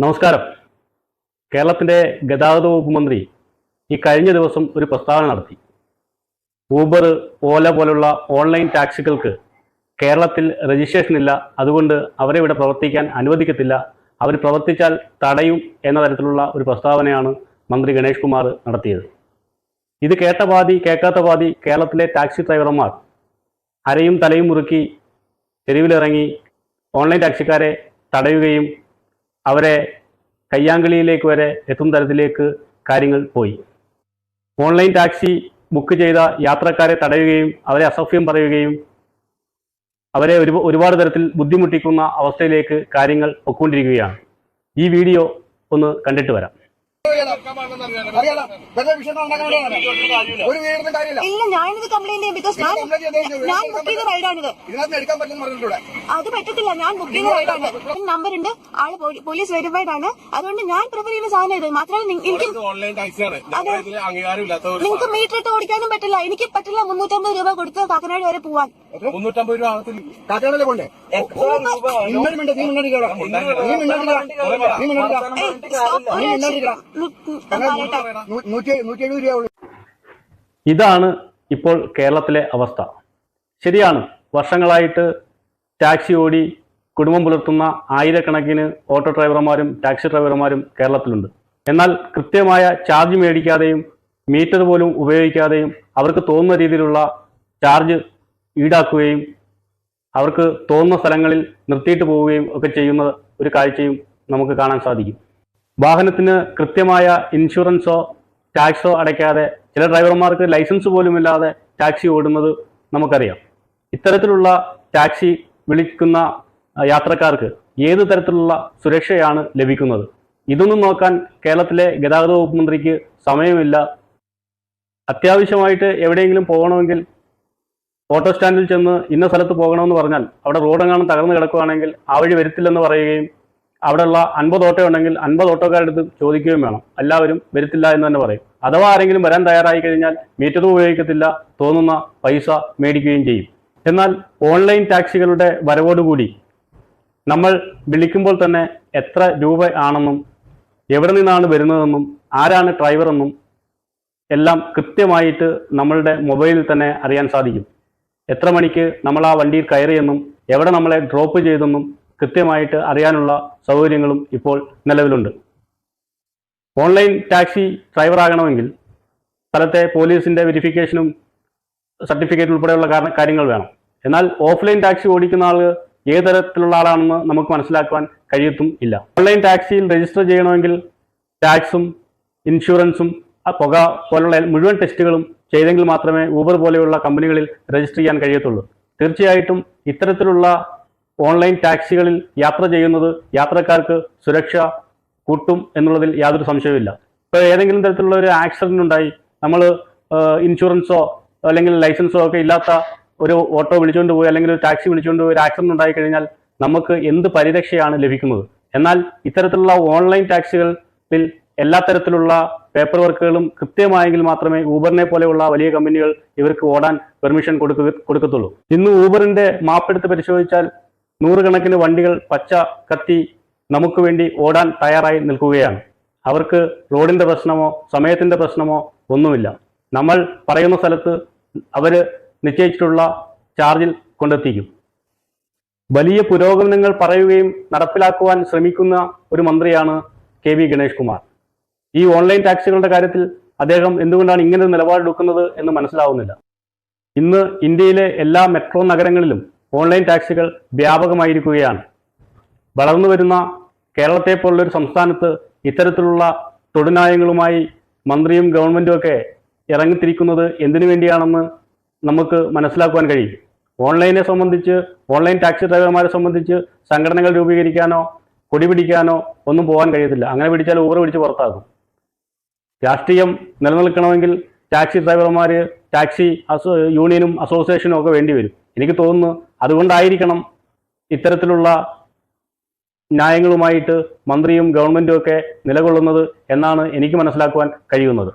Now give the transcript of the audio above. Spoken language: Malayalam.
നമസ്കാരം. കേരളത്തിൻ്റെ ഗതാഗത വകുപ്പ് മന്ത്രി ഈ കഴിഞ്ഞ ദിവസം ഒരു പ്രസ്താവന നടത്തി. ഊബർ, ഓല പോലുള്ള ഓൺലൈൻ ടാക്സികൾക്ക് കേരളത്തിൽ രജിസ്ട്രേഷൻ ഇല്ല, അതുകൊണ്ട് അവരെ ഇവിടെ പ്രവർത്തിക്കാൻ അനുവദിക്കത്തില്ല, അവർ പ്രവർത്തിച്ചാൽ തടയും എന്ന തരത്തിലുള്ള ഒരു പ്രസ്താവനയാണ് മന്ത്രി ഗണേഷ് കുമാർ നടത്തിയത്. ഇത് കേട്ട പാതി കേൾക്കാത്ത പാതി കേരളത്തിലെ ടാക്സി ഡ്രൈവർമാർ അരയും തലയും മുറുക്കി തെരുവിലിറങ്ങി ഓൺലൈൻ ടാക്സിക്കാരെ തടയുകയും അവരെ കയ്യാങ്കളിയിലേക്ക് വരെ എത്തുന്ന തരത്തിലേക്ക് കാര്യങ്ങൾ പോയി. ഓൺലൈൻ ടാക്സി ബുക്ക് ചെയ്ത യാത്രക്കാരെ തടയുകയും അവരെ അസഭ്യം പറയുകയും അവരെ ഒരുപാട് തരത്തിൽ ബുദ്ധിമുട്ടിക്കുന്ന അവസ്ഥയിലേക്ക് കാര്യങ്ങൾ പൊയ്ക്കൊണ്ടിരിക്കുകയാണ്. ഈ വീഡിയോ ഒന്ന് കണ്ടിട്ട് വരാം. ഇല്ല, ഞാനിത് കംപ്ലൈന്റ് ചെയ്യും. ബിക്കോസ് ഞാൻ ബുക്ക് ചെയ്ത റൈഡാണിത്. അത് പറ്റത്തില്ല, ഞാൻ ബുക്ക് ചെയ്ത റൈഡാണ്. നമ്പർ ഉണ്ട്, ആള് പോലീസ് വെരിഫൈഡ് ആണ്. അതുകൊണ്ട് ഞാൻ പ്രിഫർ ചെയ്യുന്ന സാധനം ഇത് മാത്രമല്ല. നിങ്ങൾക്ക് മീറ്റർ ഇട്ട് ഓടിക്കാനും പറ്റില്ല, എനിക്ക് പറ്റില്ല. 350 രൂപ കൊടുത്ത് കാക്കനാട് വരെ പോവാൻ. 350 രൂപ കാക്കനാടിലെ കൊണ്ടേ ഇതാണ് ഇപ്പോൾ കേരളത്തിലെ അവസ്ഥ. ശരിയാണ്, വർഷങ്ങളായിട്ട് ടാക്സി ഓടി കുടുംബം പുലർത്തുന്ന ആയിരക്കണക്കിന് ഓട്ടോ ഡ്രൈവർമാരും ടാക്സി ഡ്രൈവർമാരും കേരളത്തിലുണ്ട്. എന്നാൽ കൃത്യമായ ചാർജ് മേടിക്കാതെയും മീറ്റർ പോലും ഉപയോഗിക്കാതെയും അവർക്ക് തോന്നുന്ന രീതിയിലുള്ള ചാർജ് ഈടാക്കുകയും അവർക്ക് തോന്നുന്ന സ്ഥലങ്ങളിൽ നിർത്തിയിട്ട് പോവുകയും ഒക്കെ ചെയ്യുന്ന ഒരു കാഴ്ചയും നമുക്ക് കാണാൻ സാധിക്കും. വാഹനത്തിന് കൃത്യമായ ഇൻഷുറൻസോ ടാക്സോ അടയ്ക്കാതെ ചില ഡ്രൈവർമാർക്ക് ലൈസൻസ് പോലുമില്ലാതെ ടാക്സി ഓടുന്നത് നമുക്കറിയാം. ഇത്തരത്തിലുള്ള ടാക്സി വിളിക്കുന്ന യാത്രക്കാർക്ക് ഏത് തരത്തിലുള്ള സുരക്ഷയാണ് ലഭിക്കുന്നത്? ഇതൊന്നും നോക്കാൻ കേരളത്തിലെ ഗതാഗത വകുപ്പ് മന്ത്രിക്ക് സമയമില്ല. അത്യാവശ്യമായിട്ട് എവിടെയെങ്കിലും പോകണമെങ്കിൽ ഓട്ടോ സ്റ്റാൻഡിൽ ചെന്ന് ഇന്ന സ്ഥലത്ത് പോകണമെന്ന് പറഞ്ഞാൽ അവിടെ റോഡെങ്ങാനും തകർന്നു കിടക്കുകയാണെങ്കിൽ ആ വഴി വരത്തില്ലെന്ന് പറയുകയും അവിടെയുള്ള 50 ഓട്ടോ ഉണ്ടെങ്കിൽ 50 ഓട്ടോക്കാരുടെ അടുത്ത് ചോദിക്കുകയും വേണം. എല്ലാവരും വരത്തില്ല എന്ന് തന്നെ പറയും. അഥവാ ആരെങ്കിലും വരാൻ തയ്യാറായി കഴിഞ്ഞാൽ മീറ്ററും ഉപയോഗിക്കത്തില്ല, തോന്നുന്ന പൈസ മേടിക്കുകയും ചെയ്യും. എന്നാൽ ഓൺലൈൻ ടാക്സികളുടെ വരവോടുകൂടി നമ്മൾ വിളിക്കുമ്പോൾ തന്നെ എത്ര രൂപ ആണെന്നും എവിടെ നിന്നാണ് വരുന്നതെന്നും ആരാണ് ഡ്രൈവറെന്നും എല്ലാം കൃത്യമായിട്ട് നമ്മളുടെ മൊബൈലിൽ തന്നെ അറിയാൻ സാധിക്കും. എത്ര മണിക്ക് നമ്മൾ ആ വണ്ടിയിൽ കയറിയെന്നും എവിടെ നമ്മളെ ഡ്രോപ്പ് ചെയ്തെന്നും കൃത്യമായിട്ട് അറിയാനുള്ള സൗകര്യങ്ങളും ഇപ്പോൾ നിലവിലുണ്ട്. ഓൺലൈൻ ടാക്സി ഡ്രൈവറാകണമെങ്കിൽ സ്ഥലത്തെ പോലീസിൻ്റെ വെരിഫിക്കേഷനും സർട്ടിഫിക്കറ്റ് ഉൾപ്പെടെയുള്ള കാര്യങ്ങൾ വേണം. എന്നാൽ ഓഫ്ലൈൻ ടാക്സി ഓടിക്കുന്ന ആൾ ഏത് തരത്തിലുള്ള ആളാണെന്ന് നമുക്ക് മനസ്സിലാക്കുവാൻ കഴിയത്തും ഇല്ല. ഓൺലൈൻ ടാക്സിയിൽ രജിസ്റ്റർ ചെയ്യണമെങ്കിൽ ടാക്സും ഇൻഷുറൻസും പുക പോലുള്ള മുഴുവൻ ടെസ്റ്റുകളും ചെയ്തെങ്കിൽ മാത്രമേ ഊബർ പോലെയുള്ള കമ്പനികളിൽ രജിസ്റ്റർ ചെയ്യാൻ കഴിയത്തുള്ളൂ. തീർച്ചയായിട്ടും ഇത്തരത്തിലുള്ള ഓൺലൈൻ ടാക്സികളിൽ യാത്ര ചെയ്യുന്നത് യാത്രക്കാർക്ക് സുരക്ഷ കൂട്ടും എന്നുള്ളതിൽ യാതൊരു സംശയവുമില്ല. ഇപ്പോൾ ഏതെങ്കിലും തരത്തിലുള്ള ഒരു ആക്സിഡന്റ് ഉണ്ടായി നമ്മൾ ഇൻഷുറൻസോ അല്ലെങ്കിൽ ലൈസൻസോ ഒക്കെ ഇല്ലാത്ത ഒരു ഓട്ടോ വിളിച്ചുകൊണ്ട് പോയി അല്ലെങ്കിൽ ഒരു ടാക്സി വിളിച്ചുകൊണ്ട് പോയി ഒരു ആക്സിഡന്റ് ഉണ്ടായി കഴിഞ്ഞാൽ നമുക്ക് എന്ത് പരിരക്ഷയാണ് ലഭിക്കുന്നത്? എന്നാൽ ഇത്തരത്തിലുള്ള ഓൺലൈൻ ടാക്സികളിൽ എല്ലാ തരത്തിലുള്ള പേപ്പർ വർക്കുകളും കൃത്യമായെങ്കിൽ മാത്രമേ ഊബറിനെ പോലെയുള്ള വലിയ കമ്പനികൾ ഇവർക്ക് ഓടാൻ പെർമിഷൻ കൊടുക്കത്തുള്ളൂ. ഇന്ന് ഊബറിന്റെ മാപ്പെടുത്ത് പരിശോധിച്ചാൽ 100 കണക്കിന് വണ്ടികൾ പച്ച കത്തി നമുക്ക് വേണ്ടി ഓടാൻ തയ്യാറായി നിൽക്കുകയാണ്. അവർക്ക് റോഡിന്റെ പ്രശ്നമോ സമയത്തിന്റെ പ്രശ്നമോ ഒന്നുമില്ല. നമ്മൾ പറയുന്ന സ്ഥലത്ത് അവർ നിശ്ചയിച്ചിട്ടുള്ള ചാർജിൽ കൊണ്ടെത്തിക്കും. വലിയ പുരോഗമനങ്ങൾ പറയുകയും നടപ്പിലാക്കുവാൻ ശ്രമിക്കുന്ന ഒരു മന്ത്രിയാണ് കെ വി ഗണേഷ് കുമാർ. ഈ ഓൺലൈൻ ടാക്സികളുടെ കാര്യത്തിൽ അദ്ദേഹം എന്തുകൊണ്ടാണ് ഇങ്ങനെ നിലപാടെടുക്കുന്നത് എന്ന് മനസ്സിലാവുന്നില്ല. ഇന്ന് ഇന്ത്യയിലെ എല്ലാ മെട്രോ നഗരങ്ങളിലും ഓൺലൈൻ ടാക്സികൾ വ്യാപകമായിരിക്കുകയാണ്. വളർന്നു വരുന്ന കേരളത്തെ പോലുള്ളൊരു സംസ്ഥാനത്ത് ഇത്തരത്തിലുള്ള തൊടുനായങ്ങളുമായി മന്ത്രിയും ഗവൺമെൻറ്റും ഒക്കെ ഇറങ്ങിത്തിരിക്കുന്നത് എന്തിനു വേണ്ടിയാണെന്ന് നമുക്ക് മനസ്സിലാക്കുവാൻ കഴിയും. ഓൺലൈനെ സംബന്ധിച്ച്, ഓൺലൈൻ ടാക്സി ഡ്രൈവർമാരെ സംബന്ധിച്ച് സംഘടനകൾ രൂപീകരിക്കാനോ കൊടി പിടിക്കാനോ ഒന്നും പോകാൻ കഴിയത്തില്ല. അങ്ങനെ പിടിച്ചാൽ ഊബർ പിടിച്ച് പുറത്താക്കും. രാഷ്ട്രീയം നിലനിൽക്കണമെങ്കിൽ ടാക്സി ഡ്രൈവർമാർ ടാക്സി യൂണിയനും അസോസിയേഷനും ഒക്കെ വേണ്ടി വരും. എനിക്ക് തോന്നുന്നു അതുകൊണ്ടായിരിക്കണം ഇത്തരത്തിലുള്ള ന്യായങ്ങളുമായിട്ട് മന്ത്രിയും ഗവൺമെൻറ്റും ഒക്കെ നിലകൊള്ളുന്നത് എന്നാണ് എനിക്ക് മനസ്സിലാക്കുവാൻ കഴിയുന്നത്.